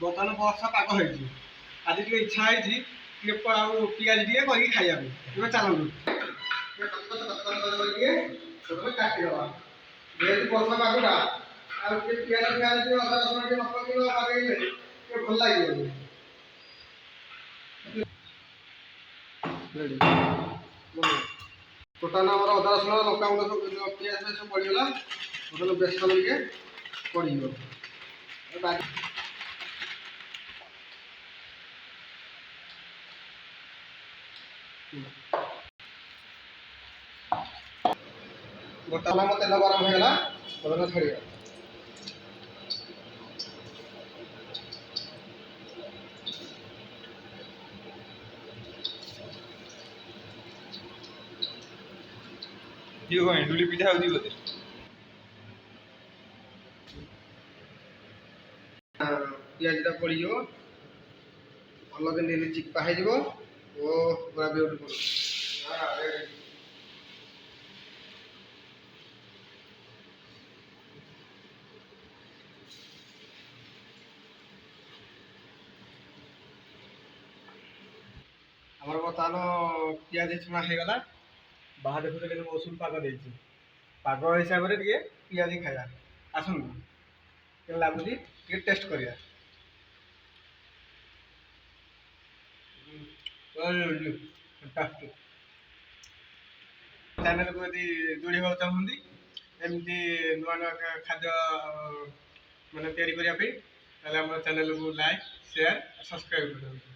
ବର୍ତ୍ତମାନ ବର୍ଷା ପାଗ ହେଇଛି ଆଜି ଟିକେ ଇଚ୍ଛା ହେଇଛି ଟିକେ ଆଉ ପିଆଜ ଟିକେ କରିକି ଖାଇବାକୁ ଏବେ ଚାଲନ୍ତୁ ଟିକେ କାଟିଦେବା ଯେହେତୁ ବର୍ଷା ପାଗଟା ଆଉ ଟିକେ ପିଆଜ ଟିକେ ଅଦା ରସୁଣ ଟିକେ ନ ପକେଇଲେ ଲଗେଇଲେ ଟିକେ ଭଲ ଲାଗିବନି। ଟୋଟାଲ ଆମର ଅଦା ରସୁଣ ଲଙ୍କାଗୁଣ୍ଡ ସବୁ ପିଆଜ ସବୁ ପଡ଼ିଗଲା ଟୋଟାଲ ବେସନ ଟିକେ ପଡ଼ିଯିବ। ବର୍ତ୍ତମାନ ଆମ ତେଲ ଗରମ ହେଇଗଲା ବର୍ତ୍ତମାନ ଛାଡ଼ିବା। ଏଣ୍ଡୁଳି ପିଠା ହଉଛି ବୋଧେ ପିଆଜଟା ପଡ଼ିଯିବ ଭଲ କେମିତି ଚିପା ହେଇଯିବ ଓ ପୁରା ବିୟୁଟିଫୁଲ। ଆମର ବର୍ତ୍ତମାନ ପିଆଜ ଛଣା ହେଇଗଲା ବାହାରେ ଦେଖୁଥିଲେ କେତେ ମୌସୁମୀ ପାଗ ଦେଇଛି ପାଗ ହିସାବରେ ଟିକେ ପିଆଜ ଖାଇବା ଆସନ୍ତୁ କେମିତି ଲାଗୁଛି ଟିକେ ଟେଷ୍ଟ କରିବା। ଚ୍ୟାନେଲକୁ ଯଦି ଯୋଡ଼ିବାକୁ ଚାହୁଁଛନ୍ତି ଏମିତି ନୂଆ ନୂଆ ଖାଦ୍ୟ ମାନେ ତିଆରି କରିବା ପାଇଁ ତାହେଲେ ଆମ ଚ୍ୟାନେଲକୁ ଲାଇକ୍ ସେୟାର ସବସ୍କ୍ରାଇବ୍ କରିଦେବେ।